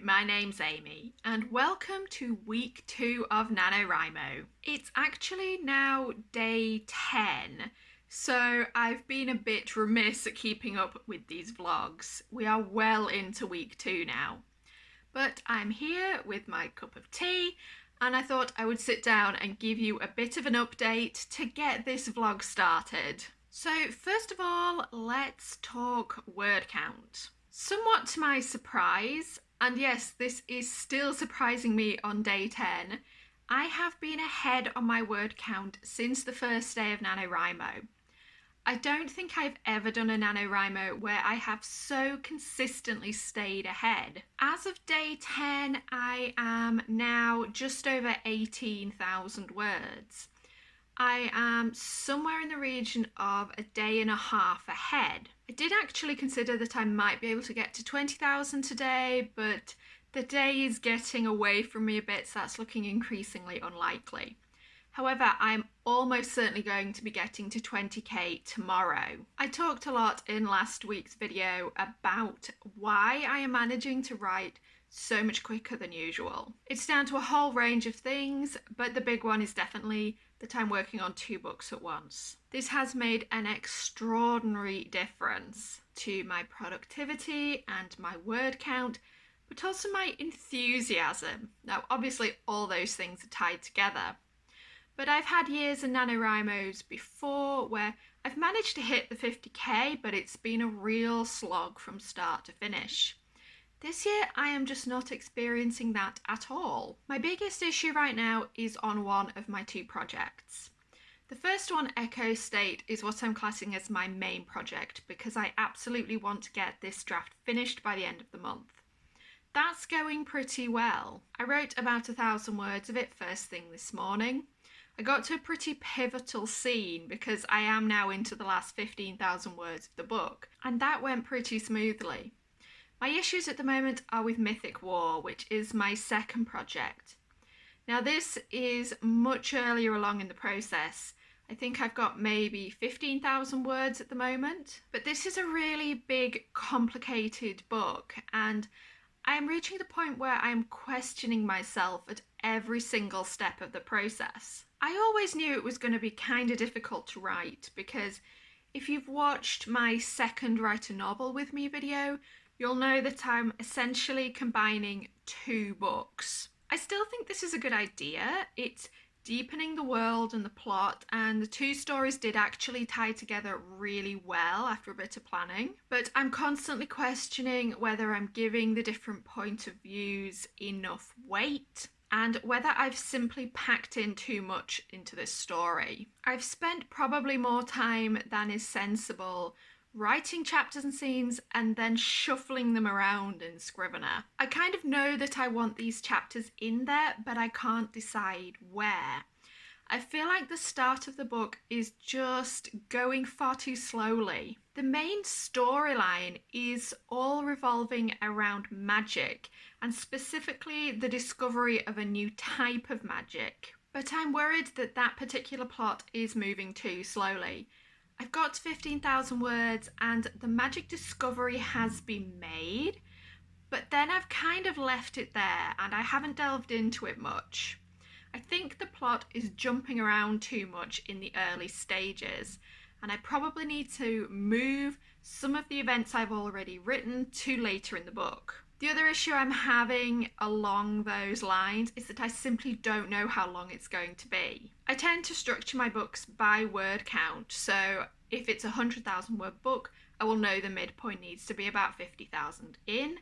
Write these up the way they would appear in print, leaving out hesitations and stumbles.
my name's Amy, and welcome to week 2 of NaNoWriMo. It's actually now day 10, so I've been a bit remiss at keeping up with these vlogs. We are well into week 2 now. But I'm here with my cup of tea, and I thought I would sit down and give you a bit of an update to get this vlog started. So first of all, let's talk word count. Somewhat to my surprise, and yes, this is still surprising me on day 10, I have been ahead on my word count since the first day of NaNoWriMo. I don't think I've ever done a NaNoWriMo where I have so consistently stayed ahead. As of day 10, I am now just over 18,000 words. I am somewhere in the region of a day and a half ahead. I did actually consider that I might be able to get to 20,000 today, but the day is getting away from me a bit, so that's looking increasingly unlikely. However, I'm almost certainly going to be getting to 20k tomorrow. I talked a lot in last week's video about why I am managing to write so much quicker than usual. It's down to a whole range of things, but the big one is definitely that I'm working on 2 books at once. This has made an extraordinary difference to my productivity and my word count, but also my enthusiasm. Now, obviously all those things are tied together, but I've had years in NaNoWriMos before where I've managed to hit the 50k, but it's been a real slog from start to finish. This year, I am just not experiencing that at all. My biggest issue right now is on one of my 2 projects. The first one, Echo State, is what I'm classing as my main project because I absolutely want to get this draft finished by the end of the month. That's going pretty well. I wrote about 1,000 words of it first thing this morning. I got to a pretty pivotal scene because I am now into the last 15,000 words of the book, and that went pretty smoothly. My issues at the moment are with Mythic War, which is my second project. Now this is much earlier along in the process. I think I've got maybe 15,000 words at the moment, but this is a really big, complicated book, and I'm reaching the point where I'm questioning myself at every single step of the process. I always knew it was going to be kind of difficult to write because if you've watched my second Write a Novel with Me video, you'll know that I'm essentially combining 2 books. I still think this is a good idea. It's deepening the world and the plot, and the 2 stories did actually tie together really well after a bit of planning. But I'm constantly questioning whether I'm giving the different point of views enough weight and whether I've simply packed in too much into this story. I've spent probably more time than is sensible writing chapters and scenes and then shuffling them around in Scrivener. I kind of know that I want these chapters in there, but I can't decide where. I feel like the start of the book is just going far too slowly. The main storyline is all revolving around magic, and specifically the discovery of a new type of magic. But I'm worried that that particular plot is moving too slowly. I've got to 15,000 words and the magic discovery has been made, but then I've kind of left it there and I haven't delved into it much. I think the plot is jumping around too much in the early stages, and I probably need to move some of the events I've already written to later in the book. The other issue I'm having along those lines is that I simply don't know how long it's going to be. I tend to structure my books by word count, so if it's a 100,000 word book, I will know the midpoint needs to be about 50,000 in,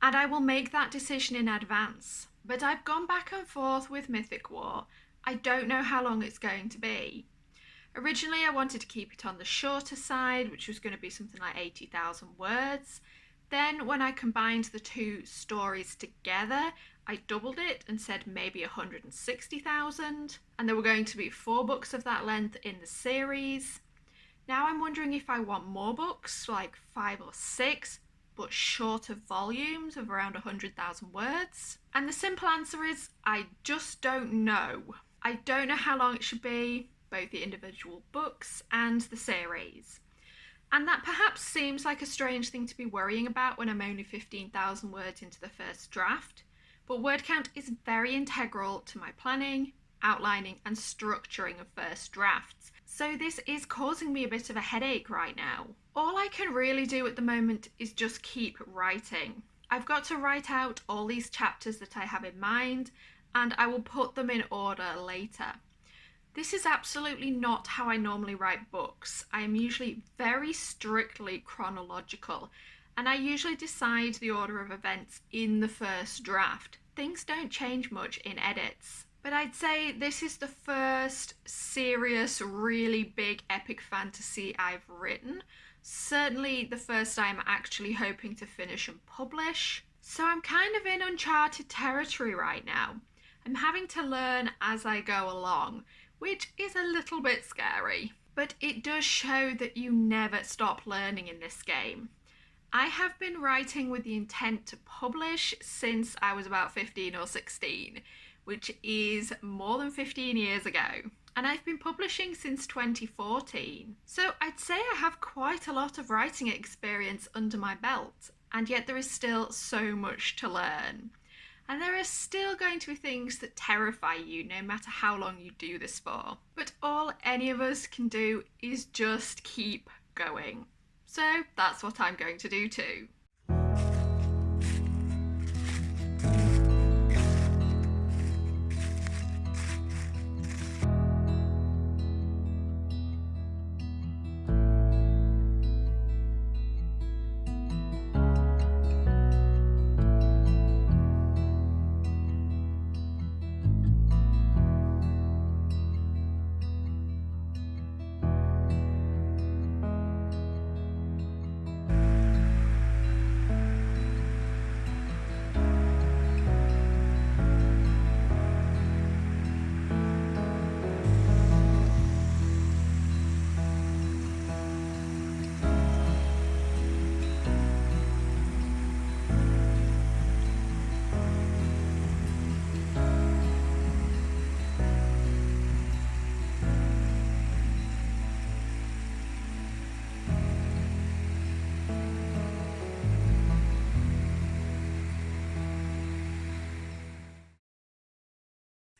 and I will make that decision in advance. But I've gone back and forth with Mythic War. I don't know how long it's going to be. Originally I wanted to keep it on the shorter side, which was going to be something like 80,000 words. Then when I combined the 2 stories together, I doubled it and said maybe 160,000, and there were going to be 4 books of that length in the series. Now I'm wondering if I want more books, like 5 or 6, but shorter volumes of around 100,000 words. And the simple answer is, I just don't know. I don't know how long it should be, both the individual books and the series. And that perhaps seems like a strange thing to be worrying about when I'm only 15,000 words into the first draft, but word count is very integral to my planning, outlining, and structuring of first drafts. So this is causing me a bit of a headache right now. All I can really do at the moment is just keep writing. I've got to write out all these chapters that I have in mind, and I will put them in order later. This is absolutely not how I normally write books. I am usually very strictly chronological, and I usually decide the order of events in the first draft. Things don't change much in edits. But I'd say this is the first serious, really big epic fantasy I've written. Certainly the first I'm actually hoping to finish and publish. So I'm kind of in uncharted territory right now. I'm having to learn as I go along, which is a little bit scary. But it does show that you never stop learning in this game. I have been writing with the intent to publish since I was about 15 or 16, which is more than 15 years ago. And I've been publishing since 2014. So I'd say I have quite a lot of writing experience under my belt, and yet there is still so much to learn. And there are still going to be things that terrify you no matter how long you do this for. But all any of us can do is just keep going. So that's what I'm going to do too.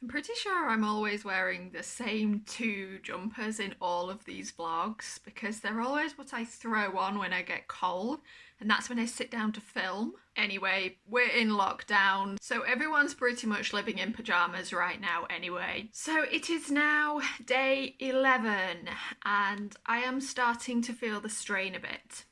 I'm pretty sure I'm always wearing the same two jumpers in all of these vlogs because they're always what I throw on when I get cold, and that's when I sit down to film. Anyway, we're in lockdown, so everyone's pretty much living in pajamas right now anyway. So it is now day 11 and I am starting to feel the strain a bit.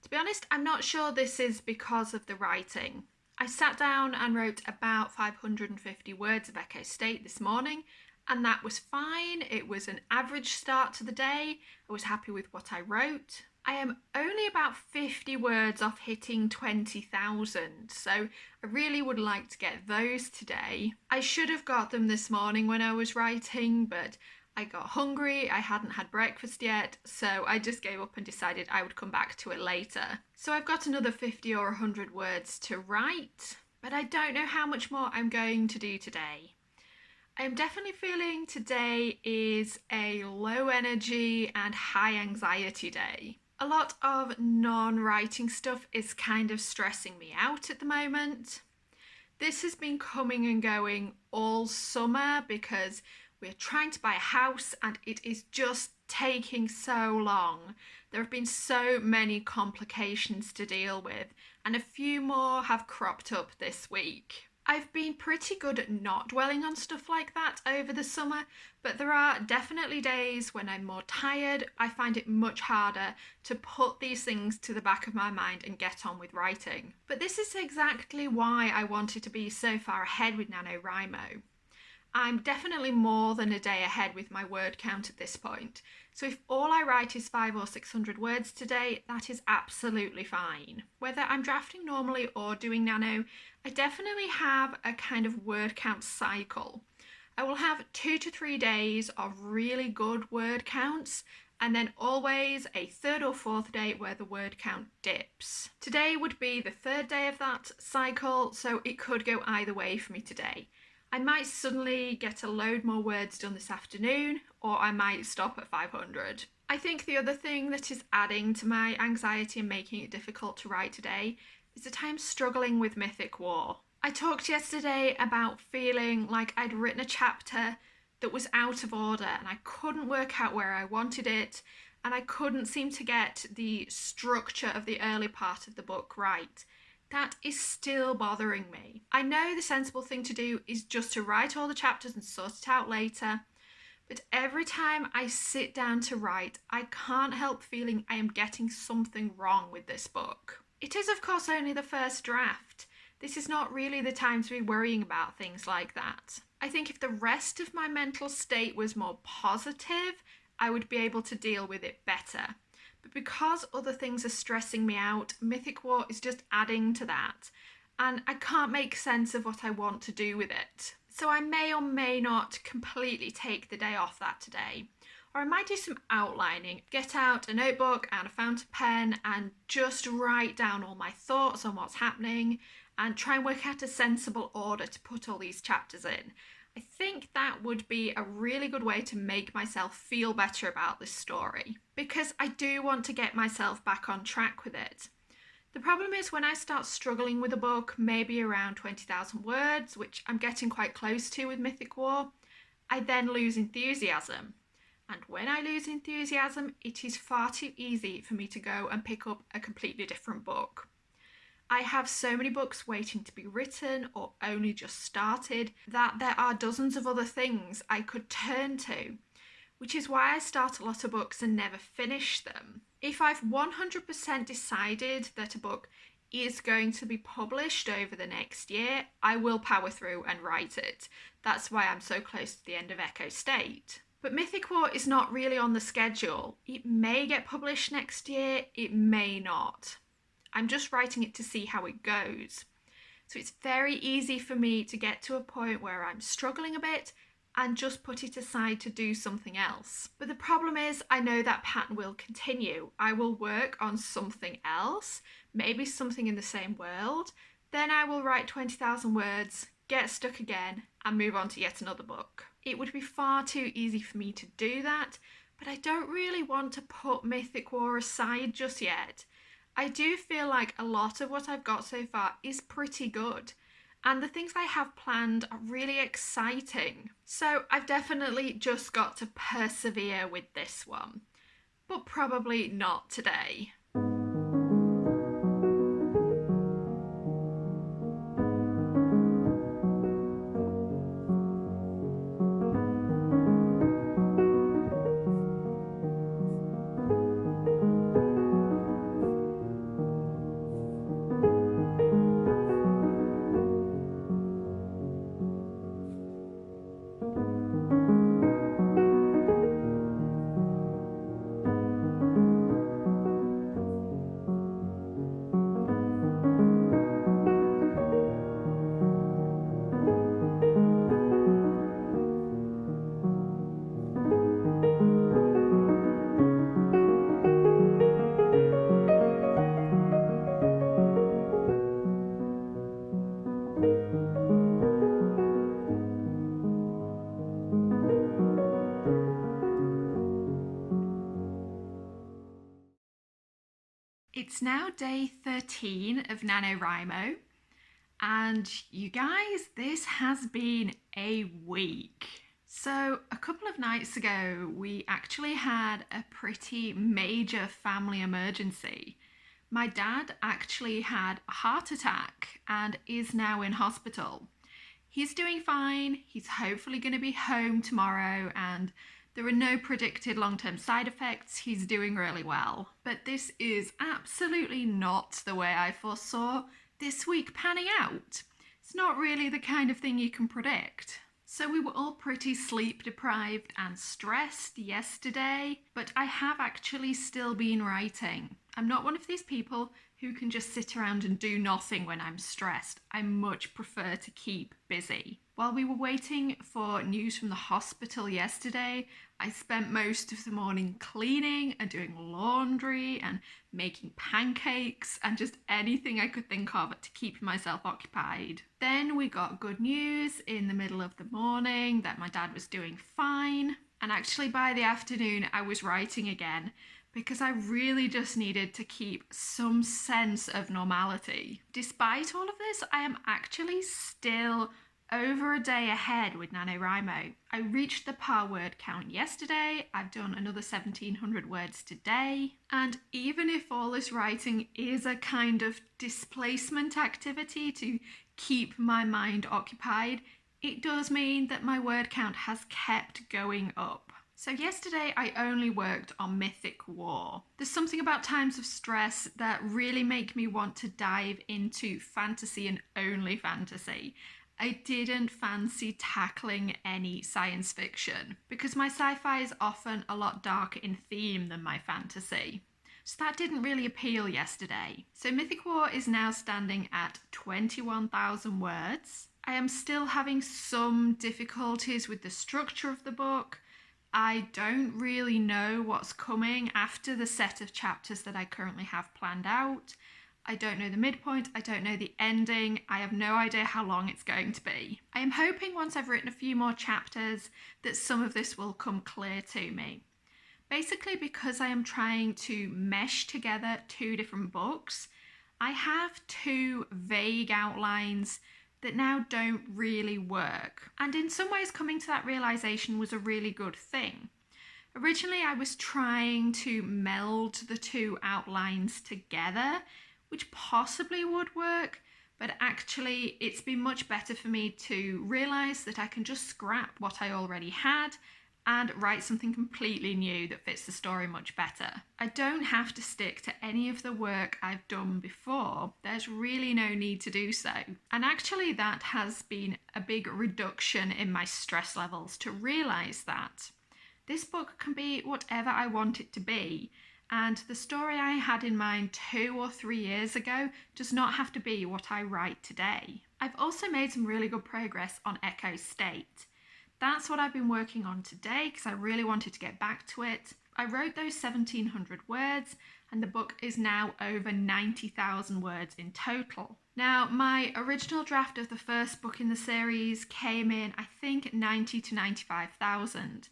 To be honest, I'm not sure this is because of the writing. I sat down and wrote about 550 words of Echo State this morning, and that was fine. It was an average start to the day. I was happy with what I wrote. I am only about 50 words off hitting 20,000, so I really would like to get those today. I should have got them this morning when I was writing, but I got hungry, I hadn't had breakfast yet, so I just gave up and decided I would come back to it later. So I've got another 50 or 100 words to write, but I don't know how much more I'm going to do today. I am definitely feeling today is a low energy and high anxiety day. A lot of non-writing stuff is kind of stressing me out at the moment. This has been coming and going all summer because we're trying to buy a house and it is just taking so long. There have been so many complications to deal with, and a few more have cropped up this week. I've been pretty good at not dwelling on stuff like that over the summer, but there are definitely days when I'm more tired. I find it much harder to put these things to the back of my mind and get on with writing. But this is exactly why I wanted to be so far ahead with NaNoWriMo. I'm definitely more than a day ahead with my word count at this point. So if all I write is 500 or 600 words today, that is absolutely fine. Whether I'm drafting normally or doing Nano, I definitely have a kind of word count cycle. I will have 2 to 3 days of really good word counts, and then always a third or fourth day where the word count dips. Today would be the third day of that cycle, so it could go either way for me today. I might suddenly get a load more words done this afternoon, or I might stop at 500. I think the other thing that is adding to my anxiety and making it difficult to write today is that I'm struggling with Mythic War. I talked yesterday about feeling like I'd written a chapter that was out of order and I couldn't work out where I wanted it, and I couldn't seem to get the structure of the early part of the book right. That is still bothering me. I know the sensible thing to do is just to write all the chapters and sort it out later, but every time I sit down to write, I can't help feeling I am getting something wrong with this book. It is, of course, only the first draft. This is not really the time to be worrying about things like that. I think if the rest of my mental state was more positive, I would be able to deal with it better. But because other things are stressing me out, Mythic War is just adding to that, and I can't make sense of what I want to do with it. So I may or may not completely take the day off that today. Or I might do some outlining, get out a notebook and a fountain pen and just write down all my thoughts on what's happening and try and work out a sensible order to put all these chapters in. I think that would be a really good way to make myself feel better about this story, because I do want to get myself back on track with it. The problem is when I start struggling with a book, maybe around 20,000 words, which I'm getting quite close to with Mythic War, I then lose enthusiasm. And when I lose enthusiasm, it is far too easy for me to go and pick up a completely different book. I have so many books waiting to be written or only just started that there are dozens of other things I could turn to, which is why I start a lot of books and never finish them. If I've 100% decided that a book is going to be published over the next year, I will power through and write it. That's why I'm so close to the end of Echo State. But Mythic War is not really on the schedule. It may get published next year, it may not. I'm just writing it to see how it goes. So it's very easy for me to get to a point where I'm struggling a bit and just put it aside to do something else. But the problem is, I know that pattern will continue. I will work on something else, maybe something in the same world, then I will write 20,000 words, get stuck again, and move on to yet another book. It would be far too easy for me to do that, but I don't really want to put Mythic War aside just yet. I do feel like a lot of what I've got so far is pretty good, and the things I have planned are really exciting. So I've definitely just got to persevere with this one, but probably not today. It's now day 13 of NaNoWriMo, and you guys, this has been a week. So a couple of nights ago, we actually had a pretty major family emergency. My dad actually had a heart attack and is now in hospital. He's doing fine, he's hopefully going to be home tomorrow, and there are no predicted long-term side effects. He's doing really well. But this is absolutely not the way I foresaw this week panning out. It's not really the kind of thing you can predict. So we were all pretty sleep deprived and stressed yesterday, but I have actually still been writing. I'm not one of these people who can just sit around and do nothing when I'm stressed. I much prefer to keep busy. While we were waiting for news from the hospital yesterday, I spent most of the morning cleaning and doing laundry and making pancakes and just anything I could think of to keep myself occupied. Then we got good news in the middle of the morning that my dad was doing fine. and actually by the afternoon I was writing again because I really just needed to keep some sense of normality. Despite all of this, I am actually still over a day ahead with NaNoWriMo. I reached the par word count yesterday, I've done another 1700 words today, and even if all this writing is a kind of displacement activity to keep my mind occupied, it does mean that my word count has kept going up. So yesterday I only worked on Mythic War. There's something about times of stress that really make me want to dive into fantasy and only fantasy. I didn't fancy tackling any science fiction because my sci-fi is often a lot darker in theme than my fantasy. So that didn't really appeal yesterday. So Mythic War is now standing at 21,000 words. I am still having some difficulties with the structure of the book. I don't really know what's coming after the set of chapters that I currently have planned out. I don't know the midpoint, I don't know the ending, I have no idea how long it's going to be. I am hoping once I've written a few more chapters that some of this will come clear to me. Basically, because I am trying to mesh together two different books, I have two vague outlines that now don't really work. And in some ways, coming to that realization was a really good thing. Originally, I was trying to meld the two outlines together, which possibly would work, but actually it's been much better for me to realize that I can just scrap what I already had and write something completely new that fits the story much better. I don't have to stick to any of the work I've done before. There's really no need to do so. And actually that has been a big reduction in my stress levels to realize that this book can be whatever I want it to be. And the story I had in mind 2 or 3 years ago does not have to be what I write today. I've also made some really good progress on Echo State. That's what I've been working on today because I really wanted to get back to it. I wrote those 1700 words and the book is now over 90,000 words in total. Now, my original draft of the first book in the series came in, I think, 90 to 95,000.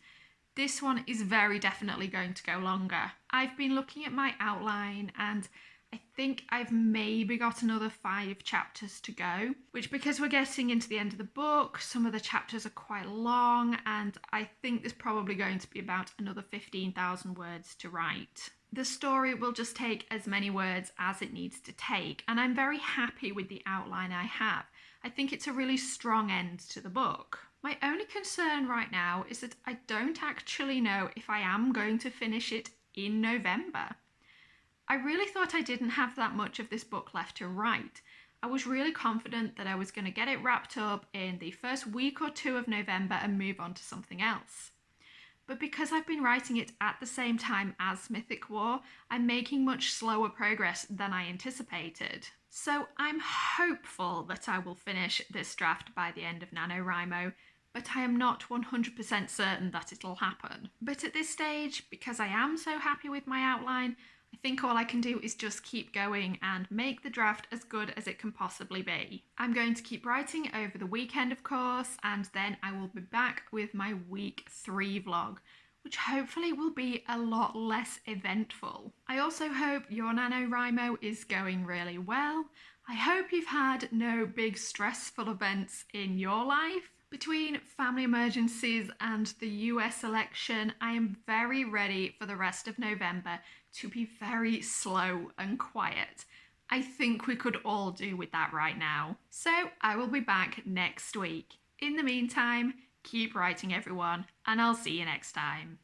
This one is very definitely going to go longer. I've been looking at my outline and I think I've maybe got another 5 chapters to go, which because we're getting into the end of the book, some of the chapters are quite long and I think there's probably going to be about another 15,000 words to write. The story will just take as many words as it needs to take, and I'm very happy with the outline I have. I think it's a really strong end to the book. My only concern right now is that I don't actually know if I am going to finish it in November. I really thought I didn't have that much of this book left to write. I was really confident that I was going to get it wrapped up in the first week or 2 of November and move on to something else. But because I've been writing it at the same time as Mythic War, I'm making much slower progress than I anticipated. So I'm hopeful that I will finish this draft by the end of NaNoWriMo, but I am not 100% certain that it'll happen. But at this stage, because I am so happy with my outline, I think all I can do is just keep going and make the draft as good as it can possibly be. I'm going to keep writing over the weekend, of course, and then I will be back with my week 3 vlog, which hopefully will be a lot less eventful. I also hope your NaNoWriMo is going really well. I hope you've had no big stressful events in your life. Between family emergencies and the US election, I am very ready for the rest of November to be very slow and quiet. I think we could all do with that right now. So I will be back next week. In the meantime, keep writing everyone, and I'll see you next time.